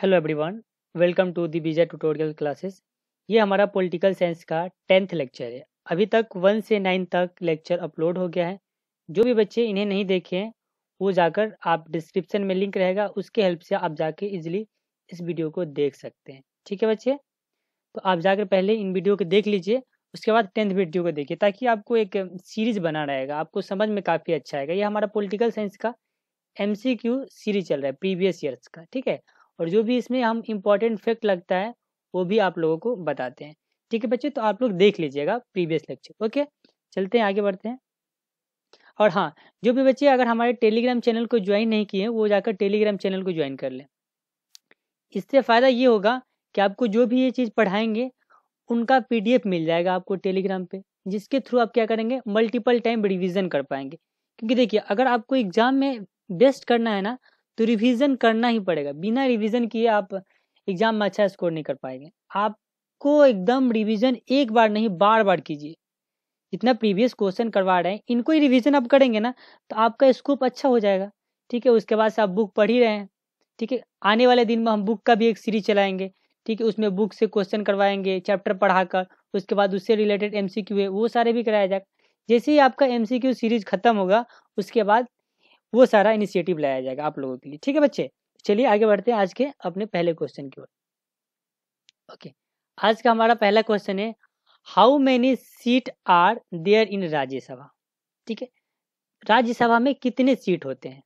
Hello everyone, welcome to the Beeja tutorial classes. ये हमारा political science का 10th लेक्चर है। अभी तक 1 से 9 तक लेक्चर अपलोड हो गया है। जो भी बच्चे इन्हें नहीं देखे हैं वो जाकर आप डिस्क्रिप्शन में लिंक रहेगा, उसके हेल्प से आप जाके इजीली इस वीडियो को देख सकते हैं। ठीक है बच्चे, तो आप जाकर पहले इन वीडियो को देख लीजिए, उसके बाद 10th वीडियो को देखिए ताकि आपको एक सीरीज बना रहेगा, आपको समझ में काफ़ी अच्छा आएगा। ये हमारा पॉलिटिकल साइंस का MCQ सीरीज चल रहा है प्रीवियस ईयर्स का। ठीक है, और जो भी इसमें हम इम्पोर्टेंट फैक्ट लगता है वो भी आप लोगों को बताते हैं। ठीक है बच्चे, तो आप लोग देख लीजिएगा प्रीवियस लेक्चर। ओके, चलते हैं आगे बढ़ते हैं। और हाँ, जो भी बच्चे अगर हमारे टेलीग्राम चैनल को ज्वाइन नहीं किए वो जाकर टेलीग्राम चैनल को ज्वाइन कर लें। इससे फ़ायदा ये होगा कि आपको जो भी ये चीज़ पढ़ाएंगे उनका PDF मिल जाएगा आपको टेलीग्राम पे, जिसके थ्रू आप क्या करेंगे, मल्टीपल टाइम रिवीजन कर पाएंगे। क्योंकि देखिए, अगर आपको एग्जाम में बेस्ट करना है ना तो रिवीजन करना ही पड़ेगा। बिना रिवीजन किए आप एग्जाम में अच्छा स्कोर नहीं कर पाएंगे। आपको एकदम रिवीजन एक बार नहीं बार बार कीजिए। जितना प्रीवियस क्वेश्चन करवा रहे हैं इनको ही रिवीजन आप करेंगे ना तो आपका स्कोप अच्छा हो जाएगा। ठीक है, उसके बाद से आप बुक पढ़ ही रहे हैं। ठीक है, आने वाले दिन में हम बुक का भी एक सीरीज चलाएंगे। ठीक है, उसमें बुक से क्वेश्चन करवाएंगे चैप्टर पढ़ाकर, उसके बाद उससे रिलेटेड MCQ है वो सारे भी कराया जाएगा। जैसे ही आपका MCQ सीरीज खत्म होगा उसके बाद वो सारा इनिशिएटिव लाया जाएगा आप लोगों के लिए। ठीक है बच्चे, चलिए आगे बढ़ते हैं आज के अपने पहले क्वेश्चन की ओर। ओके, आज का हमारा पहला क्वेश्चन है, how many seat are there in Rajya Sabha. ठीक है, राज्यसभा में कितने सीट होते हैं।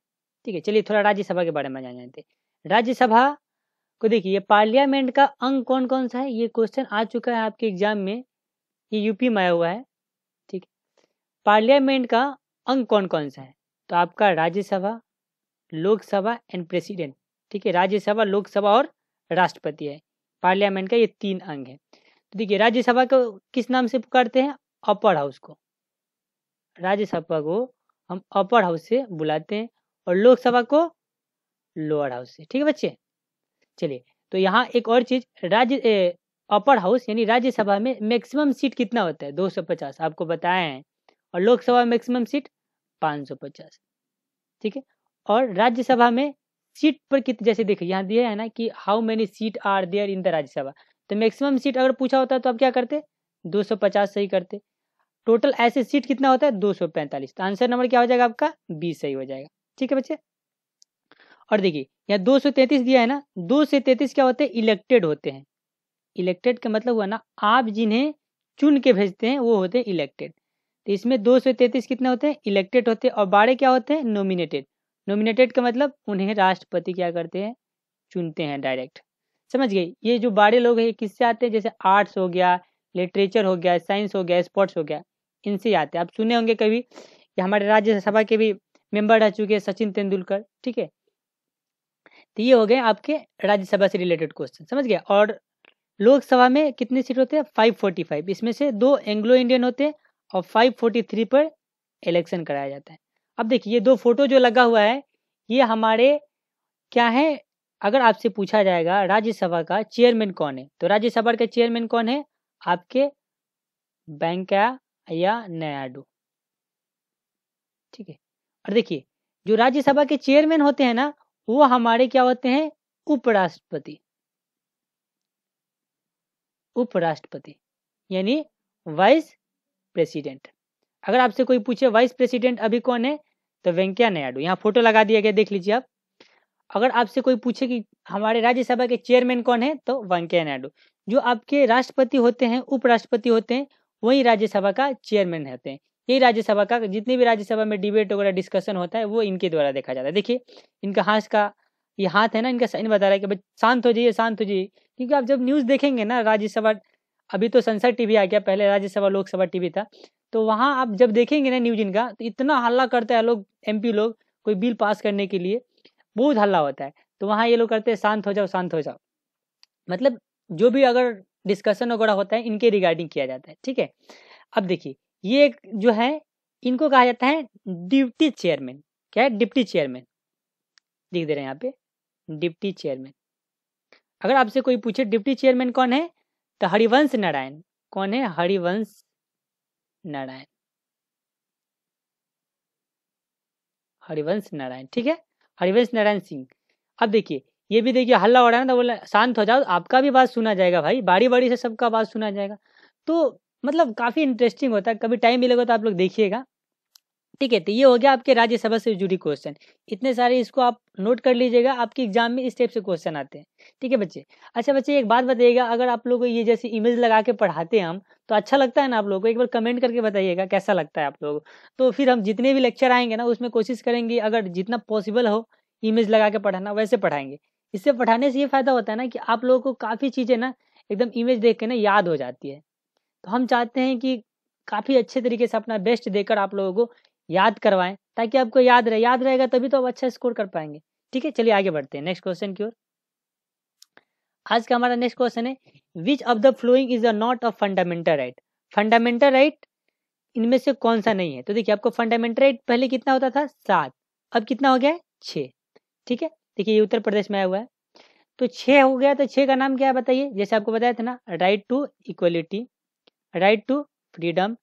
ठीक है, चलिए थोड़ा राज्यसभा के बारे में जान जानते हैं। राज्यसभा को देखिए, ये पार्लियामेंट का अंग कौन कौन सा है, ये क्वेश्चन आ चुका है आपके एग्जाम में, ये यूपी में आया हुआ है। ठीक है, पार्लियामेंट का अंग कौन कौन सा है, तो आपका राज्यसभा, लोकसभा एंड प्रेसिडेंट। ठीक है, राज्यसभा, लोकसभा और राष्ट्रपति है पार्लियामेंट का, ये 3 अंग है। तो देखिए, राज्यसभा को किस नाम से पुकारते हैं, अपर हाउस को। राज्यसभा को हम अपर हाउस से बुलाते हैं और लोकसभा को लोअर हाउस से। ठीक है बच्चे, चलिए तो यहाँ एक और चीज, राज्य अपर हाउस यानी राज्यसभा में मैक्सिमम सीट कितना होता है, 250 आपको बताए हैं, और लोकसभा में मैक्सिमम सीट 550। ठीक है, और राज्यसभा में सीट पर कितने, जैसे देखिए यहाँ दिया है ना कि how many seat are there in the Rajya Sabha, तो मैक्सिमम सीट अगर पूछा होता तो आप क्या करते, 250 सही करते। टोटल ऐसे सीट कितना होता है, 245, तो आंसर नंबर क्या हो जाएगा आपका, 20 सही हो जाएगा। ठीक है बच्चे, और देखिए यहाँ 233 दिया है ना, 233 क्या होते हैं, इलेक्टेड होते हैं। इलेक्टेड का मतलब हुआ ना, आप जिन्हें चुन के भेजते हैं वो होते हैं इलेक्टेड। तो इसमें 233 कितने होते हैं, इलेक्टेड होते हैं, और 12 क्या होते हैं, नॉमिनेटेड। नॉमिनेटेड का मतलब उन्हें राष्ट्रपति क्या करते हैं, चुनते हैं डायरेक्ट। समझ गए, ये जो 12 लोग हैं ये किससे आते हैं, जैसे आर्ट्स हो गया, लिटरेचर हो गया, साइंस हो गया, स्पोर्ट्स हो गया, इनसे आते हैं। आप सुने होंगे कभी कि हमारे राज्यसभा के भी मेंबर रह चुके हैं सचिन तेंदुलकर। ठीक है, तो ये हो गए आपके राज्यसभा से रिलेटेड क्वेश्चन, समझ गया। और लोकसभा में कितने सीट होते हैं, 545, इसमें से 2 एंग्लो इंडियन होते हैं और 543 पर इलेक्शन कराया जाता है। अब देखिए ये 2 फोटो जो लगा हुआ है ये हमारे क्या है, अगर आपसे पूछा जाएगा राज्यसभा का चेयरमैन कौन है, तो राज्यसभा का चेयरमैन कौन है, आपके वेंकैया नायडू। ठीक है, और देखिए जो राज्यसभा के चेयरमैन होते हैं ना वो हमारे क्या होते हैं, उपराष्ट्रपति। उपराष्ट्रपति यानी वाइस प्रेसिडेंट। अगर आपसे कोई पूछे वाइस प्रेसिडेंट अभी कौन है, तो वेंकैया नायडू, यहाँ फोटो लगा दिया गया, देख लीजिए आप। अगर आपसे कोई पूछे कि हमारे राज्यसभा के चेयरमैन कौन है, तो वेंकैया नायडू। जो आपके राष्ट्रपति होते हैं, उपराष्ट्रपति होते हैं, वही राज्यसभा का चेयरमैन होते हैं। यही राज्यसभा का जितने भी राज्यसभा में डिबेट वगैरह डिस्कशन होता है वो इनके द्वारा देखा जाता है। देखिए इनका हाथ का, ये हाथ है ना, इनका साइन बता रहा है कि भाई शांत हो जाइए, शांत हो जाइए। क्योंकि आप जब न्यूज़ देखेंगे ना, राज्यसभा, अभी तो संसद टीवी आ गया, पहले राज्यसभा लोकसभा टीवी था, तो वहाँ आप जब देखेंगे ना न्यूज इनका, तो इतना हल्ला करता है लोग, MP लोग, कोई बिल पास करने के लिए बहुत हल्ला होता है। तो वहाँ ये लोग करते हैं शांत हो जाओ, शांत हो जाओ। मतलब जो भी अगर डिस्कशन वगैरह होता है इनके रिगार्डिंग किया जाता है। ठीक है, अब देखिए ये जो है इनको कहा जाता है डिप्टी चेयरमैन। क्या है, डिप्टी चेयरमैन, लिख दे रहे हैं यहाँ पे, डिप्टी चेयरमैन। अगर आपसे कोई पूछे डिप्टी चेयरमैन कौन है, तो हरिवंश नारायण। कौन है, हरिवंश नारायण, हरिवंश नारायण। ठीक है, हरिवंश नारायण सिंह। अब देखिए ये भी देखिए हल्ला हो रहा है ना, तो बोला शांत हो जाओ, आपका भी बात सुना जाएगा भाई, बारी-बारी से सबका बात सुना जाएगा। तो मतलब काफ़ी इंटरेस्टिंग होता है, कभी टाइम मिलेगा तो आप लोग देखिएगा। ठीक है, तो ये हो गया आपके राज्यसभा से जुड़ी क्वेश्चन। इतने सारे इसको आप नोट कर लीजिएगा, आपके एग्जाम में इस टाइप से क्वेश्चन आते हैं। ठीक है बच्चे? अच्छा बच्चे एक बात बताइएगा, अगर आप लोगों को ये जैसे इमेज लगा के पढ़ाते हैं हम, तो अच्छा लगता है ना आप लोगों को? एक बार कमेंट करके बताइएगा कैसा लगता है आप लोगों को? तो फिर हम जितने भी लेक्चर आएँगे ना, उसमें कोशिश करेंगे अगर जितना पॉसिबल हो इमेज लगा के पढ़ाना, वैसे पढ़ाएँगे। इससे पढ़ाने से ये फ़ायदा होता है ना कि आप लोगों को काफ़ी चीज़ें ना एकदम इमेज देख के ना याद हो जाती है। तो हम चाहते हैं कि काफ़ी अच्छे तरीके से अपना बेस्ट देकर आप लोगों को याद करवाएँ, ताकि आपको याद रहे। याद रहेगा तभी तो आप अच्छा स्कोर कर पाएँगे। ठीक है, चलिए आगे बढ़ते हैं नेक्स्ट क्वेश्चन की ओर। आज का हमारा नेक्स्ट क्वेश्चन है, which of the following is not a fundamental right? Fundamental right इनमें से कौन-सा नहीं है? तो देखिए आपको फंडामेंटल राइट पहले कितना होता था? 7, अब कितना हो गया है? 6। ठीक है? देखिए ये उत्तर प्रदेश में आया हुआ है। तो 6 हो गया, तो 6 का नाम क्या है बताइए? जैसे आपको बताया था ना, right to equality, right to freedom,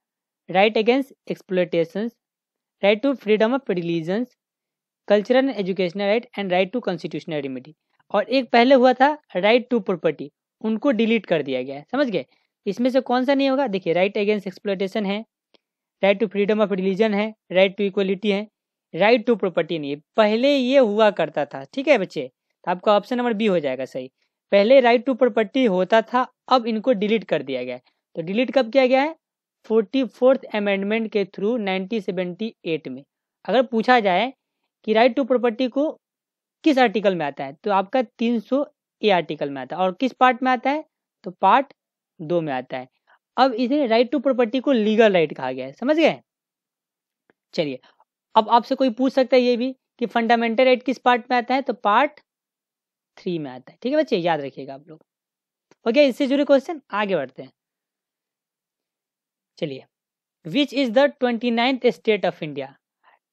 right against exploitations, right to freedom of religions, cultural and educational right and right to constitutional remedy. और एक पहले हुआ था राइट टू प्रॉपर्टी, उनको डिलीट कर दिया गया है, समझ गए? इसमें से कौन सा नहीं होगा? देखिए राइट अगेंस्ट एक्सप्लॉयटेशन है, right to freedom of religion है, राइट टू इक्वलिटी है, राइट टू प्रॉपर्टी नहीं है। पहले ये हुआ करता था, ठीक है बच्चे? तो आपका ऑप्शन नंबर बी हो जाएगा सही। पहले राइट टू प्रॉपर्टी होता था, अब इनको डिलीट कर दिया गया है। तो डिलीट कब किया गया है? 44th अमेंडमेंट के थ्रू 1978 में। अगर पूछा जाए कि राइट टू प्रॉपर्टी को किस आर्टिकल में आता है, तो आपका 300 ए आर्टिकल में आता है। और किस पार्ट में आता है? तो पार्ट 2 में आता है। अब इसे राइट टू प्रॉपर्टी को लीगल राइट कहा गया है, समझ गए? चलिए, अब आपसे कोई पूछ सकता है ये भी कि फंडामेंटल राइट किस पार्ट में आता है? तो पार्ट 3 में आता है। ठीक है बच्चे, याद रखिएगा आप लोग। हो गया इससे जुड़े क्वेश्चन, आगे बढ़ते हैं। चलिए, which is the 29th state of India?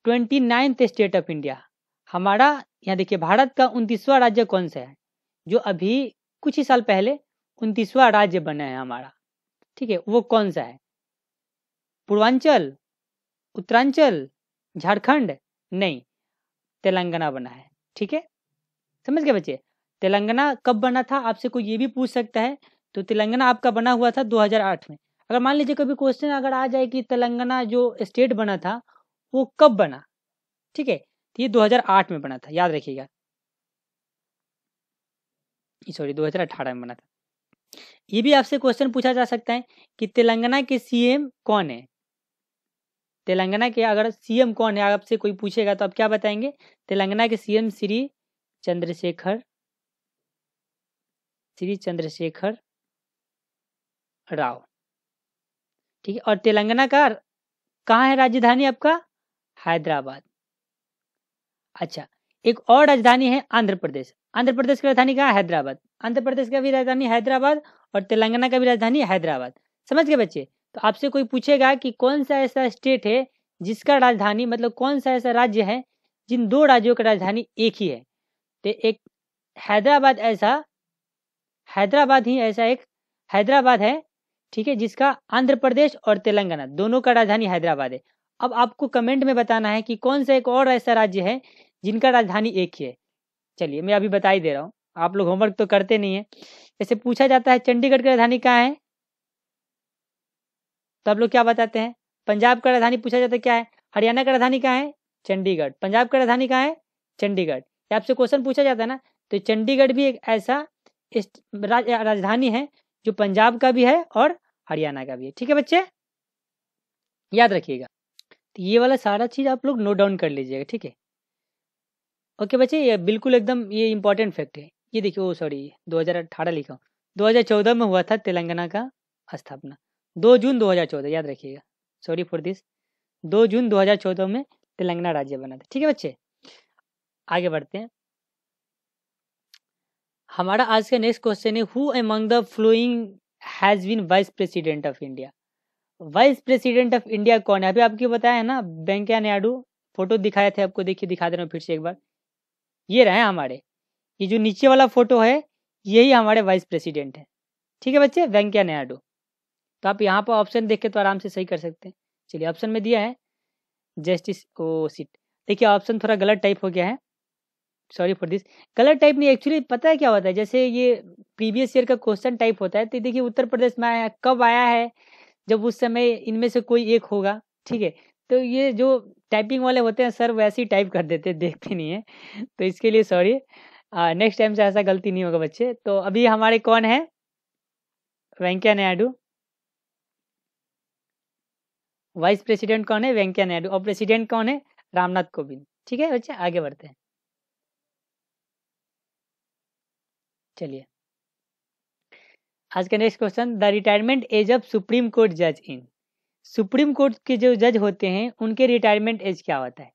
29th state of India, हमारा यहाँ देखिए भारत का 29वां राज्य कौन सा है? जो अभी कुछ ही साल पहले 29वां राज्य बना है हमारा, ठीक है, वो कौन सा है? पूर्वांचल, उत्तरांचल, झारखंड? नहीं, तेलंगाना बना है। ठीक है, समझ गए बच्चे? तेलंगाना कब बना था आपसे कोई ये भी पूछ सकता है। तो तेलंगाना आपका बना हुआ था 2008 में। अगर मान लीजिए कभी क्वेश्चन अगर आ जाए कि तेलंगाना जो स्टेट बना था वो कब बना, ठीक है, तो ये 2008 में बना था, याद रखिएगा। सॉरी, 2018 में बना था। ये भी आपसे क्वेश्चन पूछा जा सकता है कि तेलंगाना के सीएम कौन है? तेलंगाना के अगर सीएम कौन है आपसे कोई पूछेगा तो आप क्या बताएंगे? तेलंगाना के सीएम श्री चंद्रशेखर राव। ठीक है, और तेलंगाना का कहाँ है राजधानी आपका? हैदराबाद। अच्छा, एक और राजधानी है आंध्र प्रदेश। आंध्र प्रदेश की राजधानी कहाँ है? हैदराबाद। आंध्र प्रदेश का भी राजधानी हैदराबाद और तेलंगाना का भी राजधानी हैदराबाद। समझ गए बच्चे? तो आपसे कोई पूछेगा कि कौन सा ऐसा स्टेट है जिसका राजधानी मतलब कौन सा ऐसा राज्य है जिन दो राज्यों का राजधानी एक ही है? तो एक हैदराबाद ऐसा, हैदराबाद ही ऐसा एक हैदराबाद है, ठीक है, जिसका आंध्र प्रदेश और तेलंगाना दोनों का राजधानी हैदराबाद है। अब आपको कमेंट में बताना है कि कौन सा एक और ऐसा राज्य है जिनका राजधानी एक ही है। चलिए मैं अभी बता ही दे रहा हूँ, आप लोग होमवर्क तो करते नहीं है। जैसे पूछा जाता है चंडीगढ़ की राजधानी कहाँ है, तो आप लोग क्या बताते हैं? पंजाब का राजधानी पूछा जाता है क्या है? हरियाणा का राजधानी कहाँ है? चंडीगढ़। पंजाब का राजधानी कहाँ है? चंडीगढ़। ये आपसे क्वेश्चन पूछा जाता है ना, तो चंडीगढ़ भी एक ऐसा राजधानी है जो पंजाब का भी है और हरियाणा का भी है। ठीक है बच्चे, याद रखिएगा। तो ये वाला सारा चीज आप लोग नोट डाउन कर लीजिएगा, ठीक है? ओके बच्चे, ये बिल्कुल एकदम ये इंपॉर्टेंट फैक्ट है। ये देखिए, ओ सॉरी 2018 लिखा हूँ, 2014 में हुआ था तेलंगाना का स्थापना, 2 जून 2014, याद रखिएगा। सॉरी फॉर दिस, 2 जून 2014 में तेलंगाना राज्य बना था। ठीक है बच्चे, आगे बढ़ते हैं। हमारा आज का नेक्स्ट क्वेश्चन है, who among the following has been vice president of India? Vice president of India कौन है? अभी आपको बताया है ना, वेंकैया नायडू। फोटो दिखाए थे आपको, देखिए दिखा दे रहा हूँ फिर से एक बार। ये रहे हमारे, ये जो नीचे वाला फोटो है यही हमारे वाइस प्रेसिडेंट है। ठीक है बच्चे, वेंकैया नायडू। तो आप यहाँ पर ऑप्शन देख के तो आराम से सही कर सकते हैं। चलिए, ऑप्शन में दिया है जस्टिस, ओ सीट, देखिए ऑप्शन थोड़ा गलत टाइप हो गया है, sorry for this. Colour type नहीं, एक्चुअली पता है क्या होता है, जैसे ये प्रीवियस ईयर का क्वेश्चन टाइप होता है। तो देखिए उत्तर प्रदेश में आया कब आया है, जब उस समय इनमें से कोई एक होगा, ठीक है। तो ये जो टाइपिंग वाले होते हैं सर वैसे ही टाइप कर देते हैं, देखते नहीं है। तो इसके लिए सॉरी, नेक्स्ट टाइम से ऐसा गलती नहीं होगा बच्चे। तो अभी हमारे कौन है, वेंकैया नायडू। वाइस प्रेसिडेंट कौन है, वेंकैया नायडू। और प्रेसिडेंट कौन है, रामनाथ कोविंद। ठीक है बच्चे, आगे बढ़ते हैं। चलिए आज का next question, the retirement age of supreme court जज इन। सुप्रीम कोर्ट के जो जज होते हैं उनके रिटायरमेंट एज क्या होता है।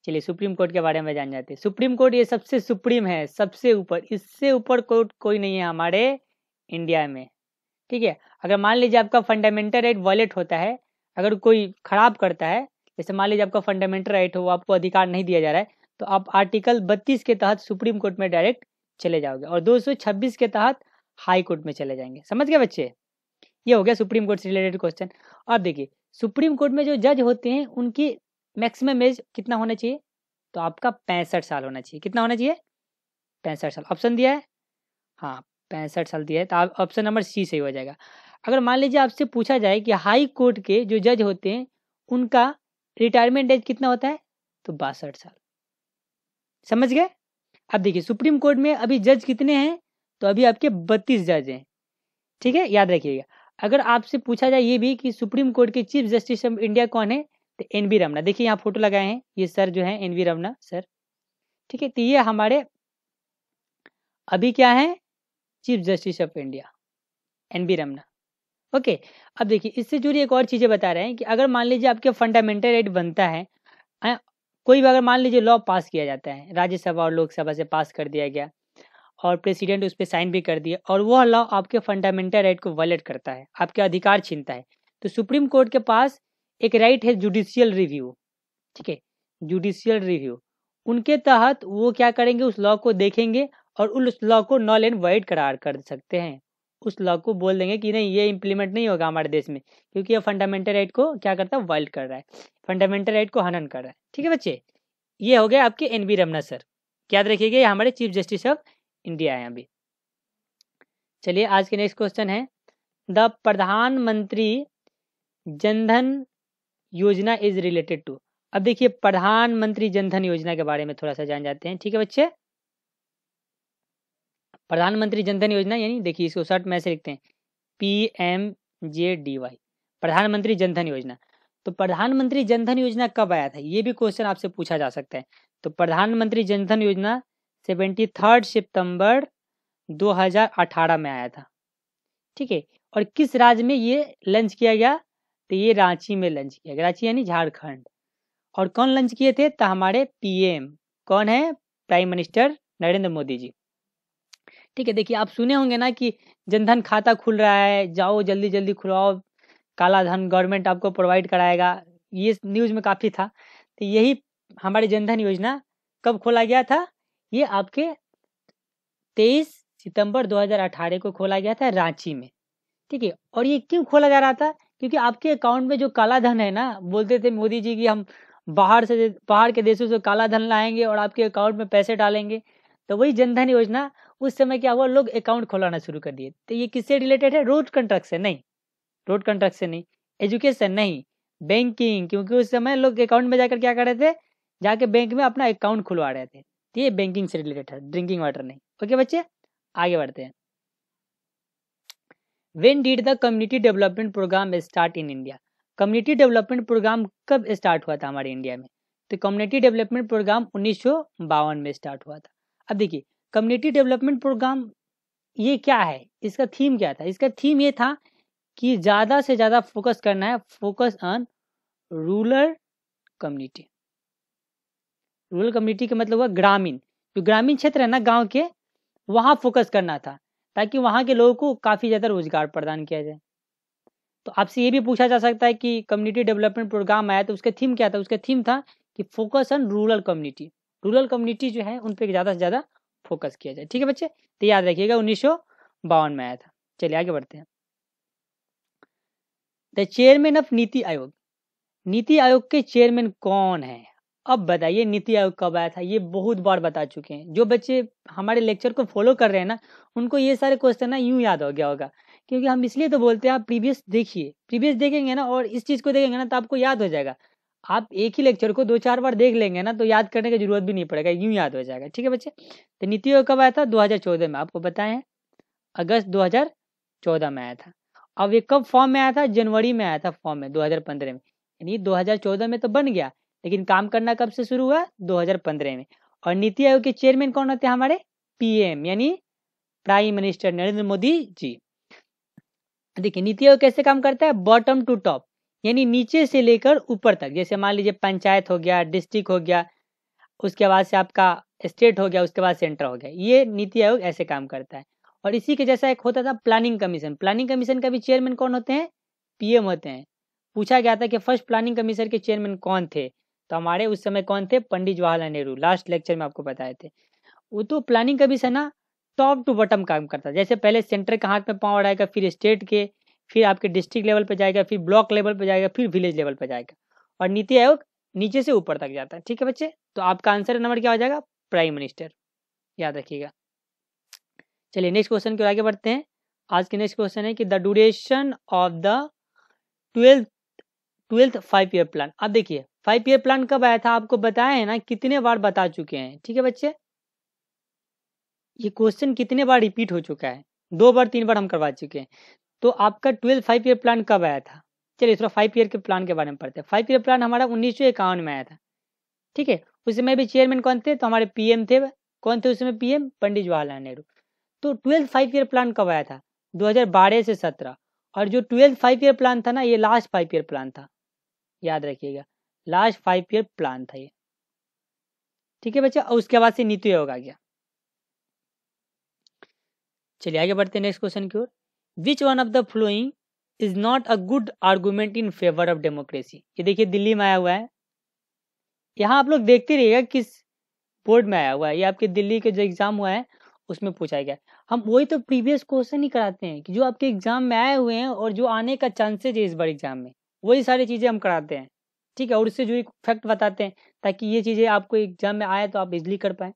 चलिए सुप्रीम कोर्ट के बारे में जान जाते हैं। सुप्रीम कोर्ट ये सबसे सुप्रीम है, सबसे ऊपर, इससे ऊपर कोर्ट कोई नहीं है हमारे इंडिया में। ठीक है, अगर मान लीजिए आपका फंडामेंटल राइट वायलेट होता है, अगर कोई खराब करता है, जैसे मान लीजिए आपका फंडामेंटल राइट हो, आपको अधिकार नहीं दिया जा रहा है, तो आप आर्टिकल 32 के तहत सुप्रीम कोर्ट में डायरेक्ट चले जाओगे और 226 के तहत हाई कोर्ट में चले जाएंगे। समझ गए बच्चे, ये हो गया सुप्रीम कोर्ट से रिलेटेड क्वेश्चन। अब देखिए सुप्रीम कोर्ट में जो जज होते हैं उनकी मैक्सिमम एज कितना होना चाहिए, तो आपका 65 साल होना चाहिए। कितना होना चाहिए, 65 साल। ऑप्शन दिया है, हाँ 65 साल दिया है, तो आप ऑप्शन नंबर सी सही हो जाएगा। अगर मान लीजिए आपसे पूछा जाए कि हाई कोर्ट के जो जज होते हैं उनका रिटायरमेंट एज कितना होता है, तो 62 साल। समझ गए। अब देखिए सुप्रीम कोर्ट में अभी जज कितने हैं, तो अभी आपके 32 जज हैं। ठीक है, याद रखिएगा। अगर आपसे पूछा जाए ये भी कि सुप्रीम कोर्ट के चीफ जस्टिस ऑफ इंडिया कौन है, तो एन.वी. रमना। देखिए यहाँ फोटो लगाए हैं, ये सर जो है एन.वी. रमना सर। ठीक है, तो ये हमारे अभी क्या है, chief justice of India NV. Ramana. Okay, अब देखिए इससे जुड़ी एक और चीजें बता रहे हैं कि अगर मान लीजिए आपके फंडामेंटल राइट बनता है, कोई भी अगर मान लीजिए लॉ पास किया जाता है, राज्यसभा और लोकसभा से पास कर दिया गया और प्रेसिडेंट उस पर साइन भी कर दिया, और वह लॉ आपके फंडामेंटल राइट को वायलेट करता है, आपके अधिकार छीनता है, तो सुप्रीम कोर्ट के पास एक राइट है जुडिशियल रिव्यू। ठीक है, जुडिशियल रिव्यू, उनके तहत वो क्या करेंगे, उस लॉ को देखेंगे और उस लॉ को नॉल एंड वाइड करार कर सकते हैं। उस लॉ को बोल देंगे कि नहीं ये इंप्लीमेंट नहीं होगा हमारे देश में, क्योंकि ये फंडामेंटल राइट को क्या करता है, वायलेट कर रहा है, फंडामेंटल राइट को हनन कर रहा है। ठीक है बच्चे, ये हो गया आपके एन.वी. रमना सर। याद रखिएगा ये हमारे चीफ जस्टिस ऑफ इंडिया है अभी। चलिए आज के नेक्स्ट क्वेश्चन है, द प्रधानमंत्री जनधन योजना इज रिलेटेड टू। अब देखिए प्रधानमंत्री जनधन योजना के बारे में थोड़ा सा जान जाते हैं। ठीक है बच्चे, प्रधानमंत्री जनधन योजना यानी देखिए इसको शॉर्ट में ऐसे लिखते हैं PMJDY, प्रधानमंत्री जनधन योजना। तो प्रधानमंत्री जनधन योजना कब आया था, ये भी क्वेश्चन आपसे पूछा जा सकता है। तो प्रधानमंत्री जनधन योजना 73 सितंबर 2018 में आया था। ठीक है, और किस राज्य में ये लॉन्च किया गया, तो ये रांची में लॉन्च किया गया, रांची यानी झारखंड। और कौन लॉन्च किए थे, तो हमारे PM कौन है, प्राइम मिनिस्टर नरेंद्र मोदी जी। ठीक है, देखिए आप सुने होंगे ना कि जनधन खाता खुल रहा है, जाओ जल्दी जल्दी खुलवाओ, काला धन गवर्नमेंट आपको प्रोवाइड कराएगा, ये न्यूज़ में काफ़ी था। तो यही हमारी जनधन योजना कब खोला गया था, ये आपके 23 सितंबर 2018 को खोला गया था रांची में। ठीक है, और ये क्यों खोला जा रहा था, क्योंकि आपके अकाउंट में जो काला धन है ना, बोलते थे मोदी जी कि हम बाहर के देशों से काला धन लाएंगे और आपके अकाउंट में पैसे डालेंगे। तो वही जनधन योजना, उस समय क्या हुआ, लोग अकाउंट खोलाना शुरू कर दिए। तो ये किससे रिलेटेड है, रोड कंस्ट्रक्शन नहीं, रोड कंस्ट्रक्शन नहीं, एजुकेशन नहीं, बैंकिंग, क्योंकि उस समय लोग अकाउंट में जाकर क्या कर रहे थे, जाके बैंक में अपना अकाउंट खुलवा रहे थे। तो ये बैंकिंग से रिलेटेड है, ड्रिंकिंग वाटर नहीं। ओके बच्चे, आगे बढ़ते हैं। When did the community development program start in India? Community development programme कब स्टार्ट हुआ था हमारे इंडिया में, तो कम्युनिटी डेवलपमेंट प्रोग्राम 1952 में स्टार्ट हुआ था। अब देखिए कम्युनिटी डेवलपमेंट प्रोग्राम ये क्या है, इसका थीम क्या था, इसका थीम ये था कि ज़्यादा से ज़्यादा फोकस करना है, focus on rural community. Rural community का मतलब हुआ ग्रामीण, जो ग्रामीण क्षेत्र है ना गांव के, वहाँ फोकस करना था, ताकि वहाँ के लोगों को काफ़ी ज़्यादा रोजगार प्रदान किया जाए। तो आपसे ये भी पूछा जा सकता है कि कम्युनिटी डेवलपमेंट प्रोग्राम आया तो उसका थीम क्या था, उसका थीम था कि focus on rural community, rural community जो है उन पर ज़्यादा से ज़्यादा फोकस किया जाए। ठीक है बच्चे, तो याद रखिएगा 1952 में आया था। चलिए आगे बढ़ते हैं। The chairman of NITI Aayog, NITI Aayog के चेयरमैन कौन है, अब बताइए नीति आयोग कब आया था? ये बहुत बार बता चुके हैं। जो बच्चे हमारे लेक्चर को फॉलो कर रहे हैं ना, उनको ये सारे क्वेश्चन ना यूँ याद हो गया होगा, क्योंकि हम इसलिए तो बोलते हैं आप प्रीवियस देखिए, प्रीवियस देखेंगे ना और इस चीज़ को देखेंगे ना तो आपको याद हो जाएगा। आप एक ही लेक्चर को 2-4 बार देख लेंगे ना तो याद करने की ज़रूरत भी नहीं पड़ेगा, यूँ याद हो जाएगा। ठीक है बच्चे? तो नीति आयोग कब आया था? 2014 में, आपको बताए हैं, अगस्त 2014 में आया था। अब ये कब फॉर्म में आया था? जनवरी में आया था फॉर्म में, 2015 में। यानी 2014 में तो बन गया, लेकिन काम करना कब से शुरू हुआ? 2015 में। और नीति आयोग के चेयरमैन कौन होते हैं? हमारे पीएम यानी प्राइम मिनिस्टर नरेंद्र मोदी जी। देखिए नीति आयोग कैसे काम करता है? बॉटम टू टॉप, यानी नीचे से लेकर ऊपर तक। जैसे मान लीजिए पंचायत हो गया, डिस्ट्रिक्ट हो गया, उसके बाद से आपका स्टेट हो गया, उसके बाद सेंटर हो गया। ये नीति आयोग ऐसे काम करता है। और इसी के जैसा एक होता था प्लानिंग कमीशन। प्लानिंग कमीशन का भी चेयरमैन कौन होते हैं? पीएम होते हैं। पूछा गया था कि फर्स्ट प्लानिंग कमीशन के चेयरमैन कौन थे, तो हमारे उस समय कौन थे? पंडित जवाहरलाल नेहरू। लास्ट लेक्चर में आपको बताए थे। वो तो प्लानिंग कमीशन ना टॉप टू बॉटम काम करता है। जैसे पहले सेंटर के हाथ में पावर आएगा, फिर स्टेट के, फिर आपके डिस्ट्रिक्ट लेवल पे जाएगा, फिर ब्लॉक लेवल पे जाएगा, फिर विलेज लेवल पे जाएगा। और नीति आयोग नीचे से ऊपर तक जाता है। ठीक है बच्चे? तो आपका आंसर नंबर क्या हो जाएगा? प्राइम मिनिस्टर, याद रखिएगा। चलिए नेक्स्ट क्वेश्चन की ओर आगे बढ़ते हैं। आज की नेक्स्ट क्वेश्चन है कि the duration of the 12th 5 year plan. अब देखिए 5 ईयर प्लान कब आया था? आपको बताया है ना, कितने बार बता चुके हैं। ठीक है बच्चे? ये क्वेश्चन कितने बार रिपीट हो चुका है? 2 बार 3 बार हम करवा चुके हैं। तो आपका 12th 5 ईयर प्लान कब आया था? चलिए थोड़ा 5 ईयर के प्लान के बारे में पढ़ते हैं। 5 ईयर प्लान हमारा 1951 में आया था। ठीक है? उस समय भी चेयरमैन कौन थे? तो हमारे पीएम थे। कौन थे उस समय पीएम? पंडित जवाहरलाल नेहरू। तो 12th 5 ईयर प्लान कब आया था? 2012 से 17। और जो 12th 5 ईयर प्लान था ना, ये लास्ट 5 ईयर प्लान था, याद रखिएगा। लास्ट 5 ईयर प्लान था ये। ठीक है बच्चा? और उसके बाद से नीति आयोग आ गया। चलिए आगे बढ़ते हैं नेक्स्ट क्वेश्चन की ओर। Which one of the following is not a good argument in favour of democracy. ये देखिए दिल्ली में आया हुआ है। यहाँ आप लोग देखते रहिएगा किस बोर्ड में आया हुआ है। ये आपके दिल्ली के जो एग्जाम हुआ है उसमें पूछा गया। हम वही तो प्रीवियस क्वेश्चन ही कराते हैं कि जो आपके एग्जाम में आए हुए हैं और जो आने का चांसेज है इस बार एग्जाम में, वही सारी चीज़ें हम कराते हैं। ठीक है? और उससे जुड़ी फैक्ट बताते हैं ताकि ये चीज़ें आपको एग्जाम में आए तो आप इजिली कर पाए।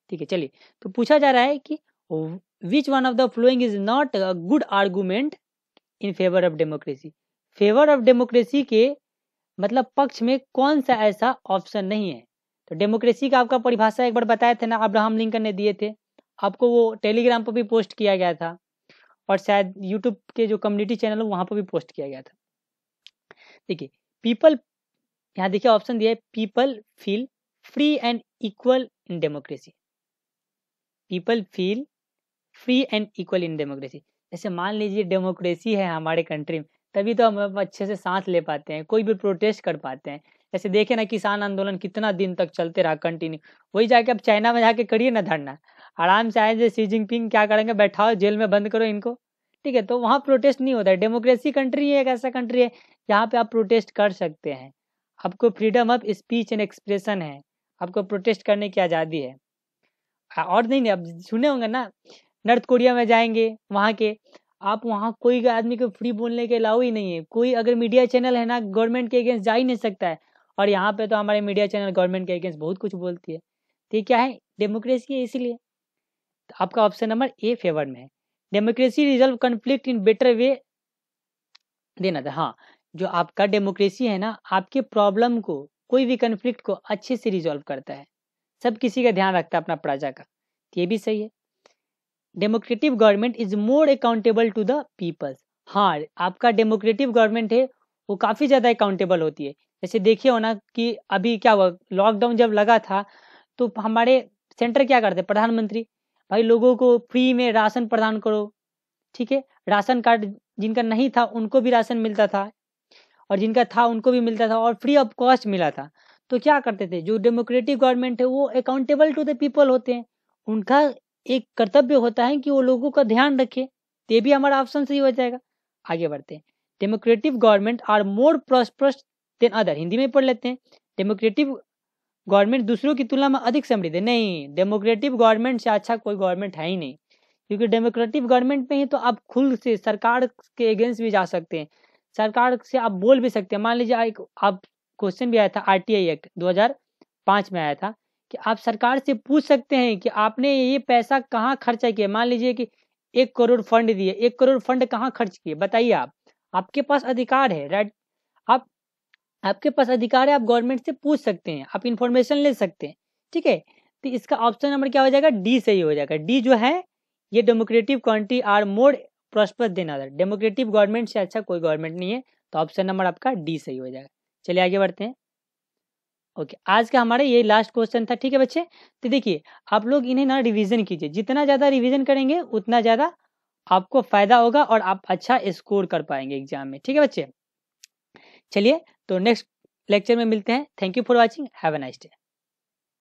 ठीक है? चलिए, तो पूछा जा रहा है कि विच one of the following is not a good argument in favour of democracy. Favour of democracy के मतलब पक्ष में कौन सा ऐसा ऑप्शन नहीं है? तो डेमोक्रेसी का आपका परिभाषा एक बार बताए थे ना, अब्राहम लिंकन ने दिए थे आपको। वो टेलीग्राम पर भी पोस्ट किया गया था और शायद यूट्यूब के जो कम्युनिटी चैनल है वहाँ पर भी पोस्ट किया गया था। देखिए पीपल, यहाँ देखिए ऑप्शन दिया है, people feel free and equal in democracy. People feel free and equal in democracy. जैसे मान लीजिए डेमोक्रेसी है हमारे कंट्री में, तभी तो हम अच्छे से सांस ले पाते हैं, कोई भी प्रोटेस्ट कर पाते हैं। जैसे देखे ना किसान आंदोलन कितना दिन तक चलते रहा कंटिन्यू। वही जाके अब चाइना में जाके करिए ना धरना, आराम से आए। शी जिनपिंग क्या करेंगे? बैठाओ जेल में, बंद करो इनको। ठीक है? तो वहाँ प्रोटेस्ट नहीं होता है। डेमोक्रेसी कंट्री एक ऐसा कंट्री है जहाँ पे आप प्रोटेस्ट कर सकते हैं। आपको freedom of speech and expression है, आपको प्रोटेस्ट करने की आज़ादी है। और नहीं, अब सुने होंगे ना, नॉर्थ कोरिया में जाएंगे वहाँ के, आप वहाँ कोई आदमी को फ्री बोलने के अलाउ ही नहीं है। कोई अगर मीडिया चैनल है ना, गवर्नमेंट के अगेंस्ट जा ही नहीं सकता है। और यहाँ पे तो हमारे मीडिया चैनल गवर्नमेंट के अगेंस्ट बहुत कुछ बोलती है। तो ये क्या है? डेमोक्रेसी है। इसीलिए तो आपका ऑप्शन नंबर ए फेवर में है। Democracy resolve conflict in better way देना था। हाँ, जो आपका डेमोक्रेसी है ना, आपके प्रॉब्लम को, कोई भी कन्फ्लिक्ट को अच्छे से रिजॉल्व करता है, सब किसी का ध्यान रखता है अपना प्रजा का। ये भी सही है। Democratic government is more accountable to the peoples. हाँ, आपका डेमोक्रेटिक गवर्नमेंट है वो काफ़ी ज़्यादा अकाउंटेबल होती है। जैसे देखिए हो ना कि अभी क्या हुआ, लॉकडाउन जब लगा था तो हमारे सेंटर क्या करते, प्रधानमंत्री भाई लोगों को फ्री में राशन प्रदान करो। ठीक है? राशन कार्ड जिनका नहीं था उनको भी राशन मिलता था, और जिनका था उनको भी मिलता था, और फ्री ऑफ कॉस्ट मिला था। तो क्या करते थे, जो डेमोक्रेटिक गवर्नमेंट है वो अकाउंटेबल टू द पीपल होते हैं। उनका एक कर्तव्य होता है कि वो लोगों का ध्यान रखे। तो ये भी हमारा ऑप्शन सही हो जाएगा। आगे बढ़ते हैं। Democratic government are more prosperous than other. Hindi में पढ़ लेते हैं। डेमोक्रेटिक गवर्नमेंट दूसरों की तुलना में अधिक समृद्ध है। नहीं, डेमोक्रेटिक गवर्नमेंट से अच्छा कोई गवर्नमेंट है ही नहीं। क्योंकि डेमोक्रेटिक गवर्नमेंट में ही तो आप खुद से सरकार के अगेंस्ट भी जा सकते हैं, सरकार से आप बोल भी सकते हैं। मान लीजिए आप क्वेश्चन भी आया था आरटीआई एक्ट 5 में आया था कि आप सरकार से पूछ सकते हैं कि आपने ये पैसा कहाँ खर्चा किया। मान लीजिए कि 1 करोड़ फंड दिए, 1 करोड़ फंड कहाँ खर्च किए बताइए आप। आपके पास अधिकार है, राइट। आप आपके पास अधिकार है, आप गवर्नमेंट से पूछ सकते हैं, आप इन्फॉर्मेशन ले सकते हैं, ठीक है। तो इसका ऑप्शन नंबर क्या हो जाएगा, डी सही हो जाएगा। डी जो है ये democratic country are more prosper than other, democratic government से अच्छा कोई गवर्नमेंट नहीं है, तो ऑप्शन नंबर आपका डी सही हो जाएगा। चलिए आगे बढ़ते हैं। ओके, आज का हमारा ये लास्ट क्वेश्चन था, ठीक है बच्चे। तो देखिए आप लोग इन्हें ना रिवीजन कीजिए, जितना ज़्यादा रिवीजन करेंगे उतना ज़्यादा आपको फायदा होगा और आप अच्छा स्कोर कर पाएंगे एग्जाम में, ठीक है बच्चे। चलिए तो नेक्स्ट लेक्चर में मिलते हैं। Thank you for watching, have a nice day.